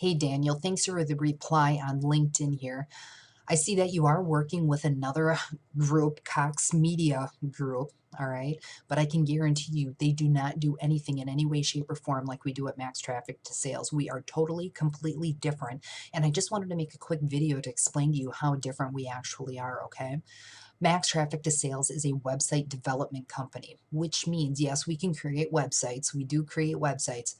Hey, Daniel, thanks for the reply on LinkedIn here. I see that you are working with another group, Cox Media Group, all right? But I can guarantee you they do not do anything in any way, shape, or form like we do at Max Traffic to Sales. We are totally, completely different. And I just wanted to make a quick video to explain to you how different we actually are, okay? Max Traffic to Sales is a website development company, which means, yes, we can create websites. We do create websites.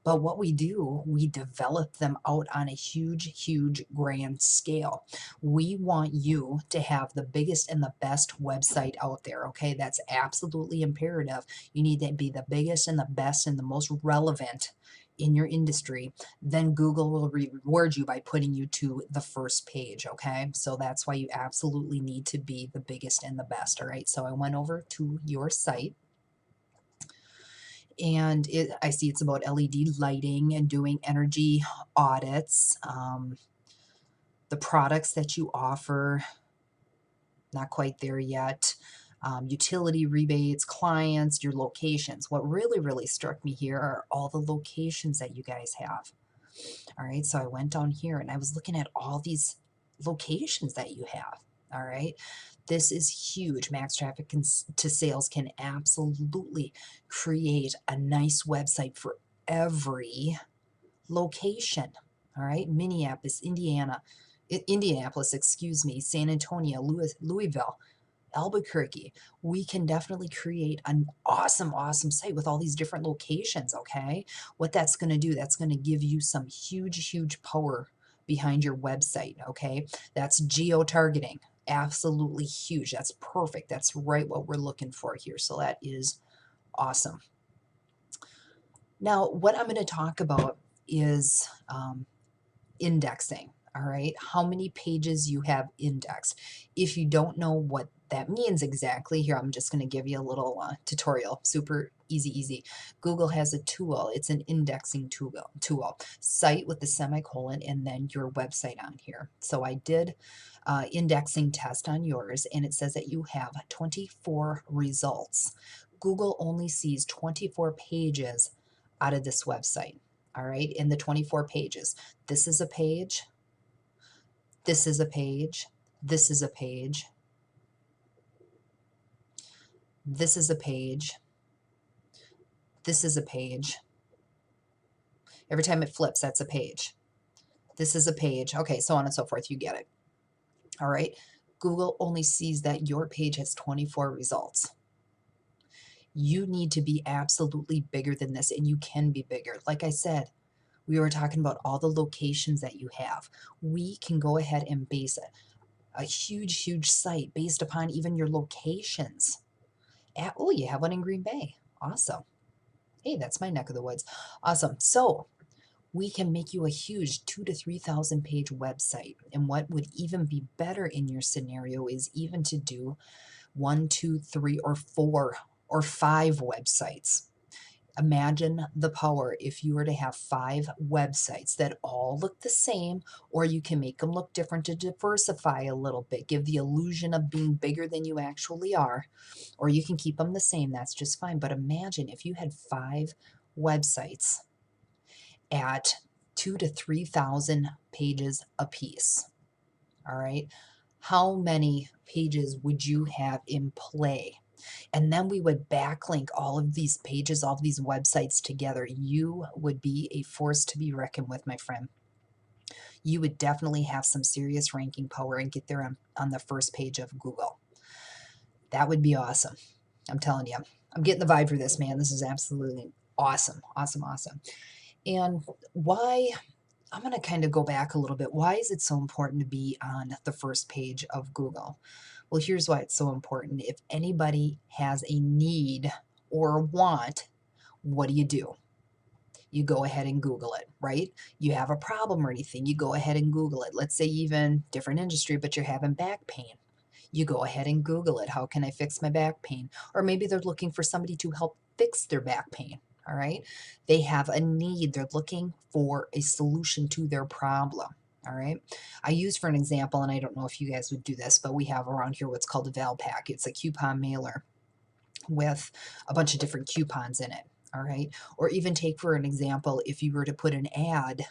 But what we do, we develop them out on a huge, huge grand scale. We want you to have the biggest and the best website out there, okay? That's absolutely imperative. You need to be the biggest and the best and the most relevant in your industry. Then Google will reward you by putting you to the first page, okay? So that's why you absolutely need to be the biggest and the best, all right? So I went over to your site, and I see it's about LED lighting and doing energy audits. The products that you offer, not quite there yet. Utility rebates, clients, your locations. What really, really struck me here are all the locations that you guys have. All right, so I went down here and I was looking at all these locations that you have. All right, this is huge. Max Traffic to Sales can absolutely create a nice website for every location. All right, Minneapolis, Indianapolis, excuse me, San Antonio, Louisville, Albuquerque. We can definitely create an awesome, awesome site with all these different locations, okay? What that's going to do, that's going to give you some huge, huge power behind your website, okay? That's geo-targeting. Absolutely huge. That's perfect. That's right what we're looking for here. So that is awesome. Now, what I'm going to talk about is indexing. All right, how many pages you have indexed. If you don't know what that means exactly, here I'm just going to give you a little tutorial. Super easy. Google has a tool. It's an indexing tool. Site with the semicolon and then your website on here. So I did indexing test on yours, and it says that you have 24 results. Google only sees 24 pages out of this website. All right, in the 24 pages. This is a page, this is a page, this is a page, this is a page, this is a page. Every time it flips, that's a page. This is a page. Okay, so on and so forth. You get it. All right. Google only sees that your page has 24 results. You need to be absolutely bigger than this, and you can be bigger. Like I said, we were talking about all the locations that you have. We can go ahead and base a huge, huge site based upon even your locations. Oh, you have one in Green Bay. Awesome. Hey, that's my neck of the woods. Awesome. So we can make you a huge 2,000 to 3,000 page website. And what would even be better in your scenario is even to do 1, 2, 3, or 4 or 5 websites. Imagine the power if you were to have 5 websites that all look the same, or you can make them look different to diversify a little bit, give the illusion of being bigger than you actually are, or you can keep them the same. That's just fine. But imagine if you had 5 websites at 2,000 to 3,000 pages apiece. All right. How many pages would you have in play? And then we would backlink all of these pages, all of these websites together. You would be a force to be reckoned with, my friend. You would definitely have some serious ranking power and get there on the first page of Google. That would be awesome. I'm telling you. I'm getting the vibe for this, man. This is absolutely awesome. Awesome. And why, I'm going to kind of go back a little bit. Why is it so important to be on the first page of Google? Well, here's why it's so important. If anybody has a need or a want, what do? You go ahead and Google it, right? You have a problem or anything, you go ahead and Google it. Let's say even different industry, but you're having back pain. You go ahead and Google it. How can I fix my back pain? Or maybe they're looking for somebody to help fix their back pain. All right. They have a need. They're looking for a solution to their problem. All right. I use for an example, and I don't know if you guys would do this, but we have around here what's called a Val Pack. It's a coupon mailer with a bunch of different coupons in it. All right. Or even take for an example, if you were to put an ad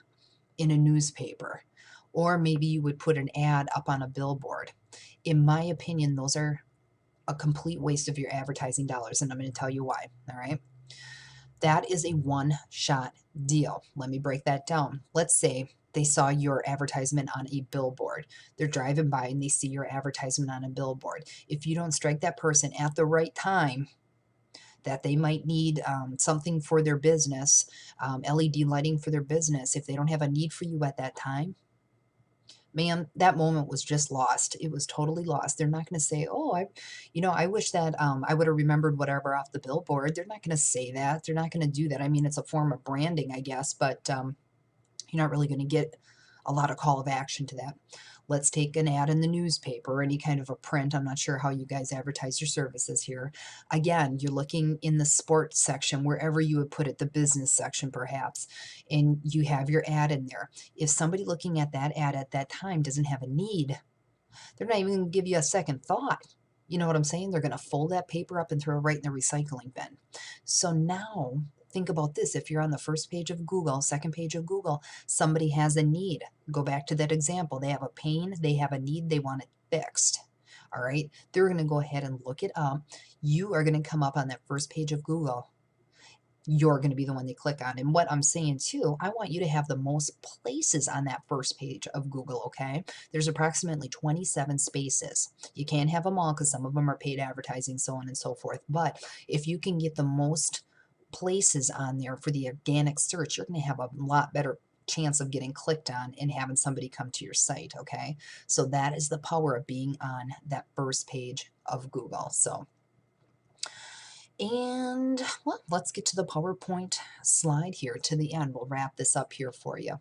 in a newspaper, or maybe you would put an ad up on a billboard. In my opinion, those are a complete waste of your advertising dollars, and I'm going to tell you why. All right. That is a one-shot deal. Let me break that down. Let's say they saw your advertisement on a billboard. They're driving by and they see your advertisement on a billboard. If you don't strike that person at the right time, that they might need something for their business, LED lighting for their business, if they don't have a need for you at that time, man, that moment was just lost. It was totally lost. They're not going to say, "Oh, I wish that I would have remembered whatever off the billboard." They're not going to say that. They're not going to do that. I mean, it's a form of branding, I guess, but you're not really going to get a lot of call of action to that. Let's take an ad in the newspaper or any kind of a print. I'm not sure how you guys advertise your services here. Again, you're looking in the sports section, wherever you would put it, the business section perhaps, and you have your ad in there. If somebody looking at that ad at that time doesn't have a need, they're not even going to give you a second thought. You know what I'm saying? They're going to fold that paper up and throw it right in the recycling bin. So now think about this. If you're on the first page of Google, second page of Google, somebody has a need. Go back to that example. They have a pain, they have a need, they want it fixed. All right. They're going to go ahead and look it up. You are going to come up on that first page of Google. You're going to be the one they click on. And what I'm saying too, I want you to have the most places on that first page of Google, okay? There's approximately 27 spaces. You can't have them all because some of them are paid advertising, so on and so forth. But if you can get the most places on there for the organic search, you're going to have a lot better chance of getting clicked on and having somebody come to your site, okay? So that is the power of being on that first page of Google. So and well, let's get to the PowerPoint slide here to the end. We'll wrap this up here for you.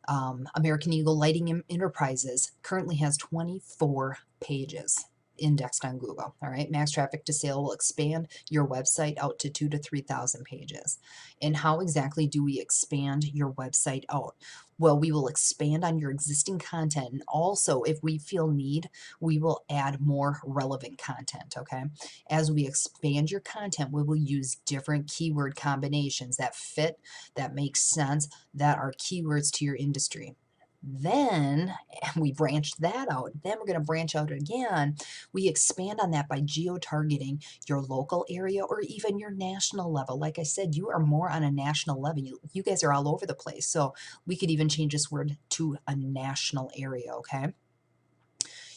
American Eagle Lighting Enterprises currently has 24 pages indexed on Google. All right, max traffic to sale will expand your website out to 2,000 to 3,000 pages. And how exactly do we expand your website out? Well, we will expand on your existing content, and also, if we feel need, we will add more relevant content. Okay, as we expand your content, we will use different keyword combinations that fit, that make sense, that are keywords to your industry. Then we branched that out. Then we're going to branch out again. We expand on that by geo-targeting your local area or even your national level. Like I said, you are more on a national level. You guys are all over the place. So we could even change this word to a national area, okay?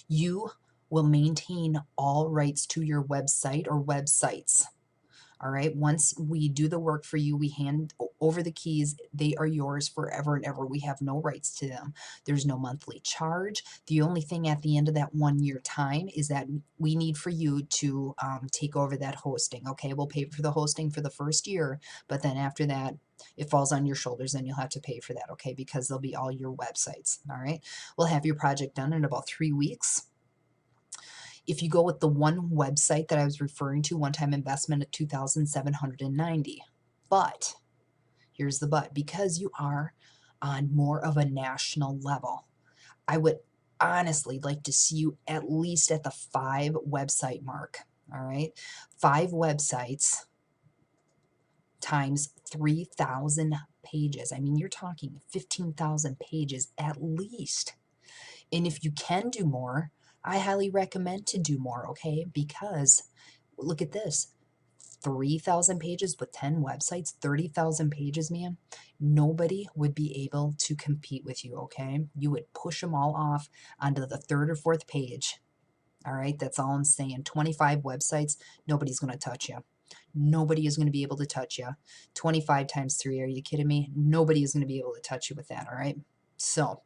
You will maintain all rights to your website or websites. All right. Once we do the work for you, we hand over the keys. They are yours forever and ever. We have no rights to them. There's no monthly charge. The only thing at the end of that 1 year time is that we need for you to take over that hosting. Okay. We'll pay for the hosting for the first year, but then after that, it falls on your shoulders and you'll have to pay for that. Okay. Because they'll be all your websites. All right. We'll have your project done in about 3 weeks. If you go with the one website that I was referring to, one-time investment of $2,790. But here's the but, because you are on more of a national level, I would honestly like to see you at least at the 5 website mark. All right, 5 websites times 3,000 pages. I mean, you're talking 15,000 pages at least. And if you can do more, I highly recommend to do more, okay? Because look at this. 3,000 pages with 10 websites, 30,000 pages, man. Nobody would be able to compete with you, okay? You would push them all off onto the 3rd or 4th page. All right, that's all I'm saying. 25 websites, nobody's going to touch you. Nobody is going to be able to touch you. 25 times 3, are you kidding me? Nobody is going to be able to touch you with that, all right? So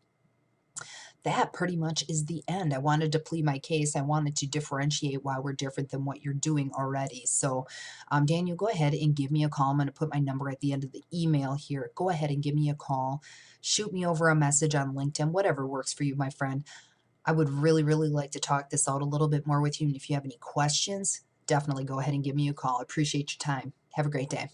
that pretty much is the end. I wanted to plead my case. I wanted to differentiate why we're different than what you're doing already. So, Daniel, go ahead and give me a call. I'm going to put my number at the end of the email here. Go ahead and give me a call. Shoot me over a message on LinkedIn, whatever works for you, my friend. I would really, really like to talk this out a little bit more with you. And if you have any questions, definitely go ahead and give me a call. I appreciate your time. Have a great day.